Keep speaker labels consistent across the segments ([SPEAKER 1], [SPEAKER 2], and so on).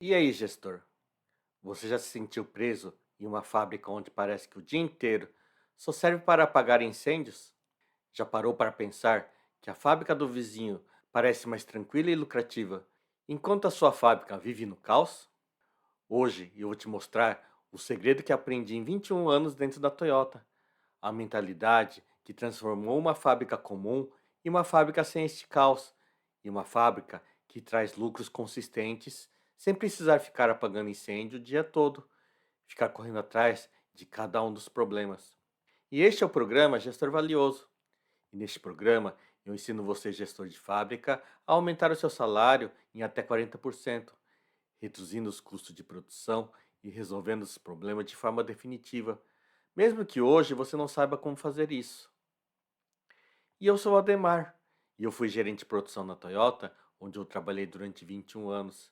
[SPEAKER 1] E aí, gestor? Você já se sentiu preso em uma fábrica onde parece que o dia inteiro só serve para apagar incêndios? Já parou para pensar que a fábrica do vizinho parece mais tranquila e lucrativa, enquanto a sua fábrica vive no caos? Hoje eu vou te mostrar o segredo que aprendi em 21 anos dentro da Toyota, a mentalidade que transformou uma fábrica comum em uma fábrica sem este caos, e uma fábrica que traz lucros consistentes sem precisar ficar apagando incêndio o dia todo, ficar correndo atrás de cada um dos problemas. E este é o programa Gestor Valioso. E neste programa eu ensino você, gestor de fábrica, a aumentar o seu salário em até 40%, reduzindo os custos de produção e resolvendo os problemas de forma definitiva, mesmo que hoje você não saiba como fazer isso. E eu sou o Ademar, e eu fui gerente de produção na Toyota, onde eu trabalhei durante 21 anos.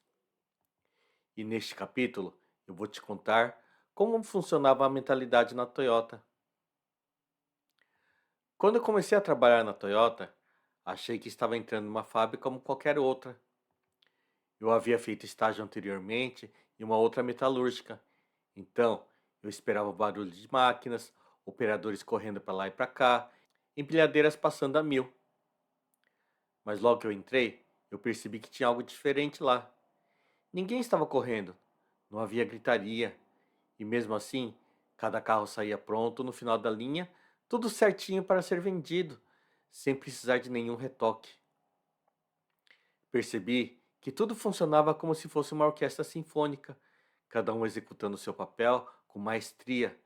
[SPEAKER 1] E neste capítulo eu vou te contar como funcionava a mentalidade na Toyota. Quando eu comecei a trabalhar na Toyota, achei que estava entrando numa fábrica como qualquer outra. Eu havia feito estágio anteriormente em uma outra metalúrgica, então eu esperava o barulho de máquinas, operadores correndo para lá e para cá, empilhadeiras passando a mil. Mas logo que eu entrei, eu percebi que tinha algo diferente lá. Ninguém estava correndo, não havia gritaria, e mesmo assim, cada carro saía pronto no final da linha, tudo certinho para ser vendido, sem precisar de nenhum retoque. Percebi que tudo funcionava como se fosse uma orquestra sinfônica, cada um executando seu papel com maestria,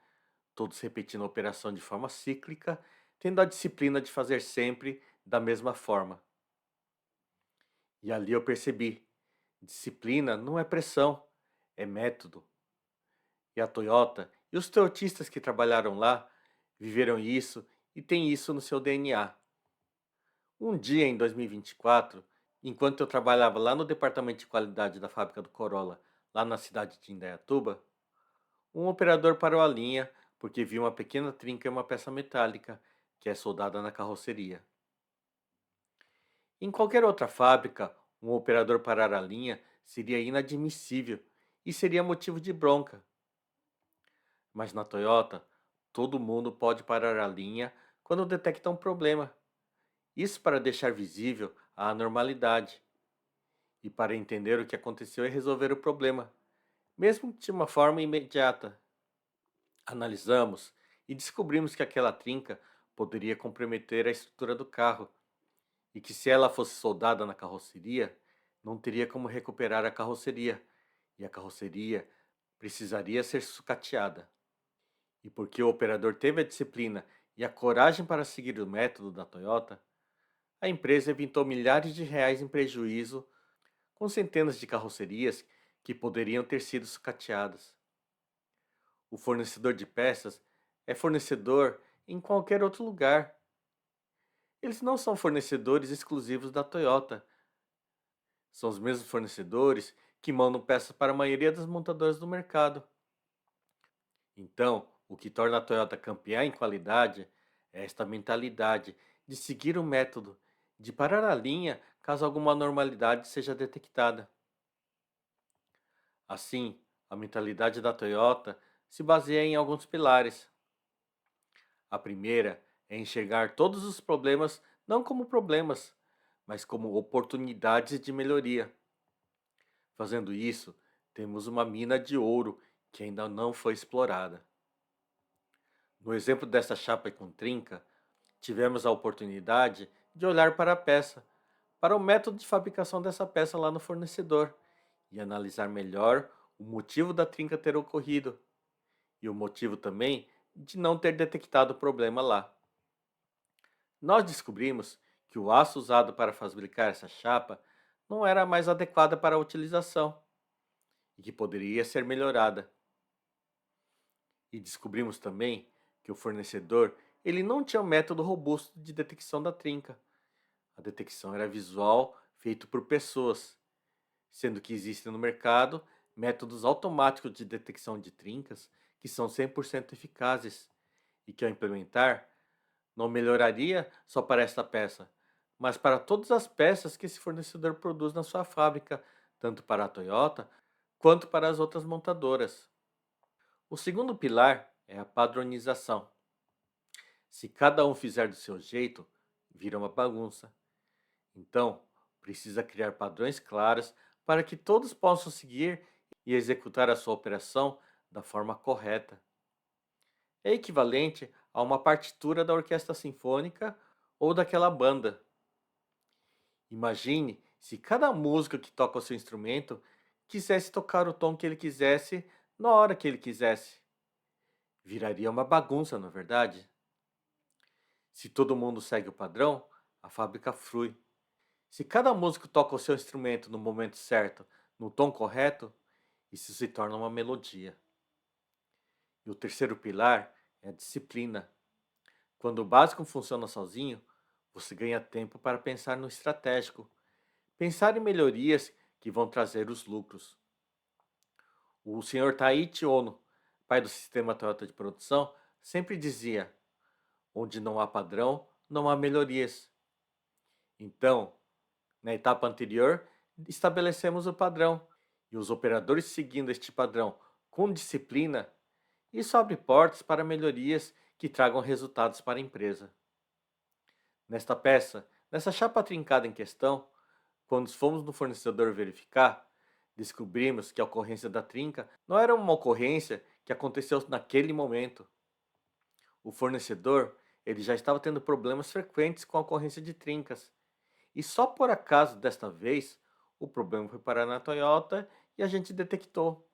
[SPEAKER 1] todos repetindo a operação de forma cíclica, tendo a disciplina de fazer sempre da mesma forma. E ali eu percebi: disciplina não é pressão, é método. E a Toyota e os toyotistas que trabalharam lá viveram isso e têm isso no seu DNA. Um dia em 2024, enquanto eu trabalhava lá no departamento de qualidade da fábrica do Corolla, lá na cidade de Indaiatuba, um operador parou a linha porque viu uma pequena trinca em uma peça metálica que é soldada na carroceria. Em qualquer outra fábrica, um operador parar a linha seria inadmissível e seria motivo de bronca. Mas na Toyota, todo mundo pode parar a linha quando detecta um problema. Isso para deixar visível a anormalidade e para entender o que aconteceu e resolver o problema, mesmo de uma forma imediata. Analisamos e descobrimos que aquela trinca poderia comprometer a estrutura do carro e que, se ela fosse soldada na carroceria, não teria como recuperar a carroceria e a carroceria precisaria ser sucateada. E porque o operador teve a disciplina e a coragem para seguir o método da Toyota, a empresa evitou milhares de reais em prejuízo com centenas de carrocerias que poderiam ter sido sucateadas. O fornecedor de peças é fornecedor em qualquer outro lugar. Eles não são fornecedores exclusivos da Toyota. São os mesmos fornecedores que mandam peças para a maioria das montadoras do mercado. Então, o que torna a Toyota campeã em qualidade é esta mentalidade de seguir o método, de parar a linha caso alguma anormalidade seja detectada. Assim, a mentalidade da Toyota se baseia em alguns pilares. A primeira é enxergar todos os problemas não como problemas, mas como oportunidades de melhoria. Fazendo isso, temos uma mina de ouro que ainda não foi explorada. No exemplo dessa chapa com trinca, tivemos a oportunidade de olhar para a peça, para o método de fabricação dessa peça lá no fornecedor e analisar melhor o motivo da trinca ter ocorrido e o motivo também de não ter detectado o problema lá. Nós descobrimos que o aço usado para fabricar essa chapa não era a mais adequada para a utilização e que poderia ser melhorada. E descobrimos também que o fornecedor ele não tinha um método robusto de detecção da trinca. A detecção era visual, feito por pessoas, sendo que existem no mercado métodos automáticos de detecção de trincas que são 100% eficazes e que, ao implementar, não melhoraria só para esta peça, mas para todas as peças que esse fornecedor produz na sua fábrica, tanto para a Toyota quanto para as outras montadoras. O segundo pilar é a padronização. Se cada um fizer do seu jeito, vira uma bagunça. Então, precisa criar padrões claros para que todos possam seguir e executar a sua operação da forma correta. É equivalente a uma partitura da orquestra sinfônica ou daquela banda. Imagine se cada músico que toca o seu instrumento quisesse tocar o tom que ele quisesse na hora que ele quisesse. Viraria uma bagunça, não é verdade? Se todo mundo segue o padrão, a fábrica flui. Se cada músico toca o seu instrumento no momento certo, no tom correto, isso se torna uma melodia. E o terceiro pilar é a disciplina. Quando o básico funciona sozinho, você ganha tempo para pensar no estratégico, pensar em melhorias que vão trazer os lucros. O senhor Taiichi Ono, pai do sistema Toyota de produção, sempre dizia: onde não há padrão, não há melhorias. Então, na etapa anterior, estabelecemos o padrão, e os operadores seguindo este padrão com disciplina, isso abre portas para melhorias que tragam resultados para a empresa. Nesta peça, nessa chapa trincada em questão, quando fomos no fornecedor verificar, descobrimos que a ocorrência da trinca não era uma ocorrência que aconteceu naquele momento. O fornecedor, ele já estava tendo problemas frequentes com a ocorrência de trincas. E só por acaso desta vez, o problema foi parar na Toyota e a gente detectou.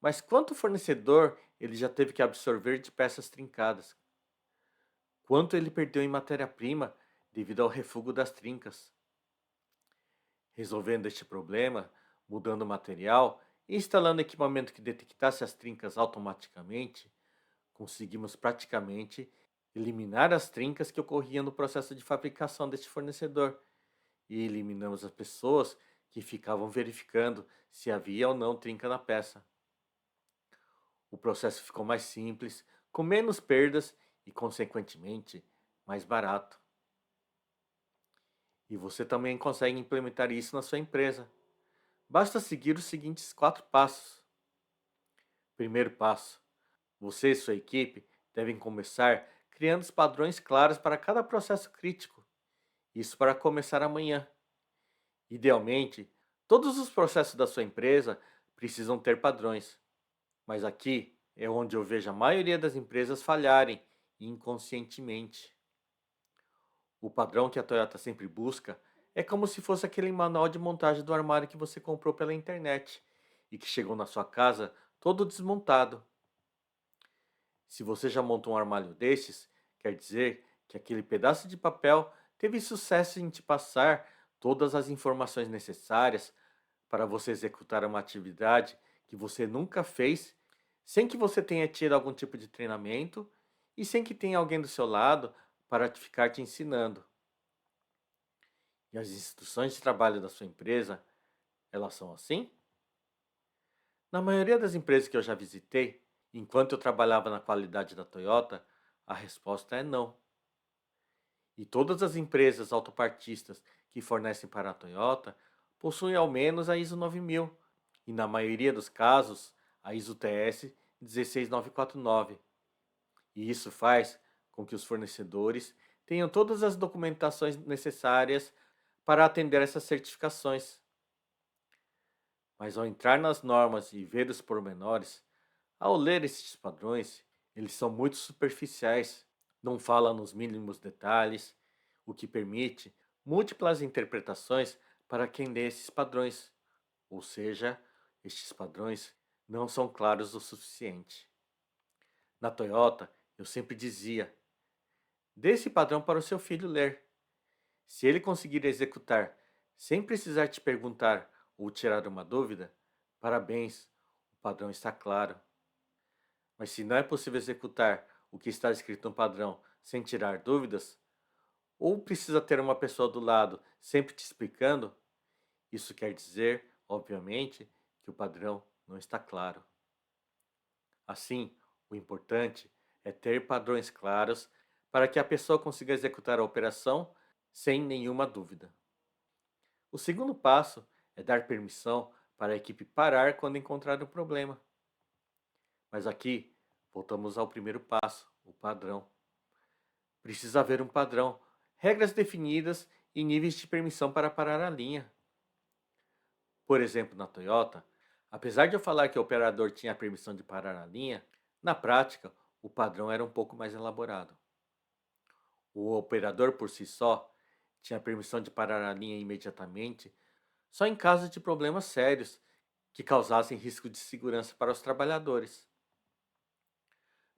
[SPEAKER 1] Mas quanto fornecedor ele já teve que absorver de peças trincadas? Quanto ele perdeu em matéria-prima devido ao refúgio das trincas? Resolvendo este problema, mudando o material e instalando equipamento que detectasse as trincas automaticamente, conseguimos praticamente eliminar as trincas que ocorriam no processo de fabricação deste fornecedor e eliminamos as pessoas que ficavam verificando se havia ou não trinca na peça. O processo ficou mais simples, com menos perdas e, consequentemente, mais barato. E você também consegue implementar isso na sua empresa. Basta seguir os seguintes 4 passos. Primeiro passo: você e sua equipe devem começar criando os padrões claros para cada processo crítico. Isso para começar amanhã. Idealmente, todos os processos da sua empresa precisam ter padrões, mas aqui é onde eu vejo a maioria das empresas falharem inconscientemente. O padrão que a Toyota sempre busca é como se fosse aquele manual de montagem do armário que você comprou pela internet e que chegou na sua casa todo desmontado. Se você já montou um armário destes, quer dizer que aquele pedaço de papel teve sucesso em te passar todas as informações necessárias para você executar uma atividade que você nunca fez, sem que você tenha tido algum tipo de treinamento e sem que tenha alguém do seu lado para ficar te ensinando. E as instruções de trabalho da sua empresa, elas são assim? Na maioria das empresas que eu já visitei, enquanto eu trabalhava na qualidade da Toyota, a resposta é não. E todas as empresas autopartistas que fornecem para a Toyota possuem ao menos a ISO 9000 e, na maioria dos casos, a ISO TS 16949. E isso faz com que os fornecedores tenham todas as documentações necessárias para atender essas certificações. Mas ao entrar nas normas e ver os pormenores, ao ler esses padrões, eles são muito superficiais, não falam nos mínimos detalhes, o que permite múltiplas interpretações para quem lê esses padrões, ou seja, estes padrões não são claros o suficiente. Na Toyota, eu sempre dizia: dê esse padrão para o seu filho ler. Se ele conseguir executar sem precisar te perguntar ou tirar uma dúvida, parabéns, o padrão está claro. Mas se não é possível executar o que está escrito no padrão sem tirar dúvidas, ou precisa ter uma pessoa do lado sempre te explicando, isso quer dizer, obviamente, que o padrão não está claro. Assim, o importante é ter padrões claros para que a pessoa consiga executar a operação sem nenhuma dúvida. O segundo passo é dar permissão para a equipe parar quando encontrar o problema. Mas aqui, voltamos ao primeiro passo, o padrão. Precisa haver um padrão, regras definidas e níveis de permissão para parar a linha. Por exemplo, na Toyota, apesar de eu falar que o operador tinha a permissão de parar a linha, na prática, o padrão era um pouco mais elaborado. O operador por si só tinha a permissão de parar a linha imediatamente, só em caso de problemas sérios que causassem risco de segurança para os trabalhadores.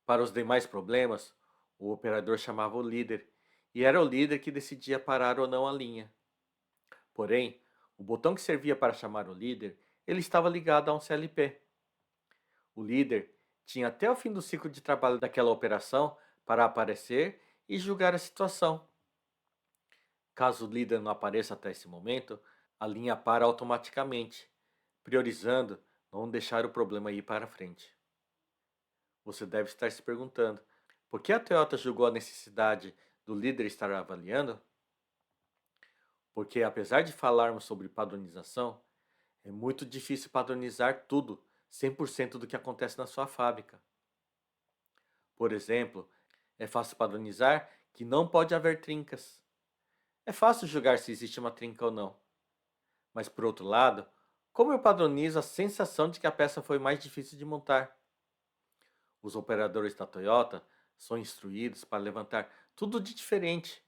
[SPEAKER 1] Para os demais problemas, o operador chamava o líder, e era o líder que decidia parar ou não a linha. Porém, o botão que servia para chamar o líder, ele estava ligado a um CLP. O líder tinha até o fim do ciclo de trabalho daquela operação para aparecer e julgar a situação. Caso o líder não apareça até esse momento, a linha para automaticamente, priorizando não deixar o problema ir para frente. Você deve estar se perguntando, por que a Toyota julgou a necessidade do líder estar avaliando? Porque apesar de falarmos sobre padronização, é muito difícil padronizar tudo, 100% do que acontece na sua fábrica. Por exemplo, é fácil padronizar que não pode haver trincas. É fácil julgar se existe uma trinca ou não. Mas por outro lado, como eu padronizo a sensação de que a peça foi mais difícil de montar? Os operadores da Toyota são instruídos para levantar tudo de diferente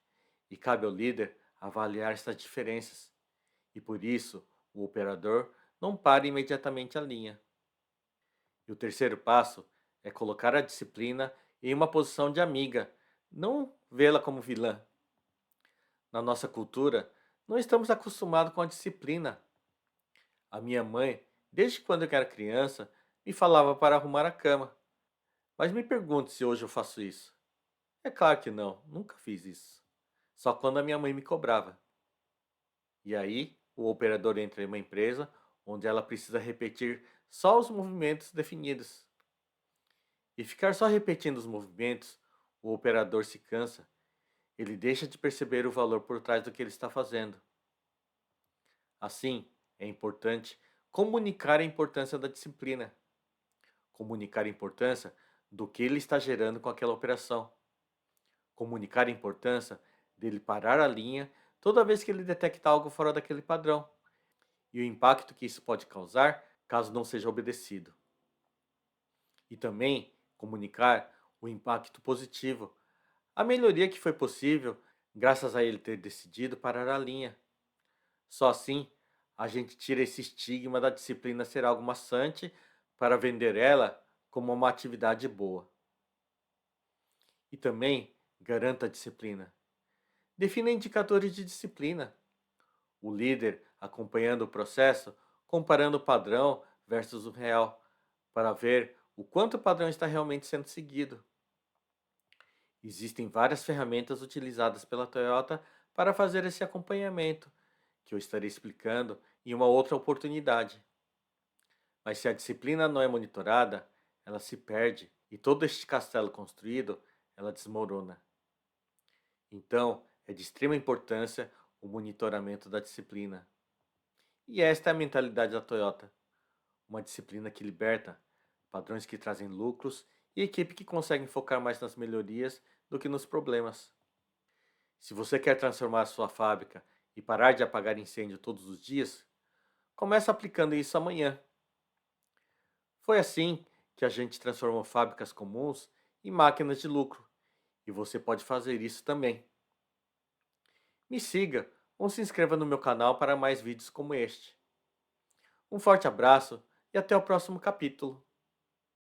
[SPEAKER 1] e cabe ao líder avaliar essas diferenças. E por isso, o operador não para imediatamente a linha. E o terceiro passo é colocar a disciplina em uma posição de amiga, não vê-la como vilã. Na nossa cultura, não estamos acostumados com a disciplina. A minha mãe, desde quando eu era criança, me falava para arrumar a cama. Mas me pergunte se hoje eu faço isso. É claro que não, nunca fiz isso. Só quando a minha mãe me cobrava. E aí, o operador entra em uma empresa onde ela precisa repetir só os movimentos definidos. E ficar só repetindo os movimentos, o operador se cansa, ele deixa de perceber o valor por trás do que ele está fazendo. Assim, é importante comunicar a importância da disciplina, comunicar a importância do que ele está gerando com aquela operação, comunicar a importância dele parar a linha toda vez que ele detecta algo fora daquele padrão e o impacto que isso pode causar caso não seja obedecido. E também comunicar o impacto positivo, a melhoria que foi possível graças a ele ter decidido parar a linha. Só assim a gente tira esse estigma da disciplina ser algo maçante para vender ela como uma atividade boa. E também garanta a disciplina. Defina indicadores de disciplina. O líder acompanhando o processo, comparando o padrão versus o real, para ver o quanto o padrão está realmente sendo seguido. Existem várias ferramentas utilizadas pela Toyota para fazer esse acompanhamento, que eu estarei explicando em uma outra oportunidade. Mas se a disciplina não é monitorada, ela se perde e todo este castelo construído, ela desmorona. Então, é de extrema importância o monitoramento da disciplina. E esta é a mentalidade da Toyota, uma disciplina que liberta, padrões que trazem lucros e equipe que consegue focar mais nas melhorias do que nos problemas. Se você quer transformar a sua fábrica e parar de apagar incêndio todos os dias, comece aplicando isso amanhã. Foi assim que a gente transformou fábricas comuns em máquinas de lucro, e você pode fazer isso também. Me siga ou se inscreva no meu canal para mais vídeos como este. Um forte abraço e até o próximo capítulo.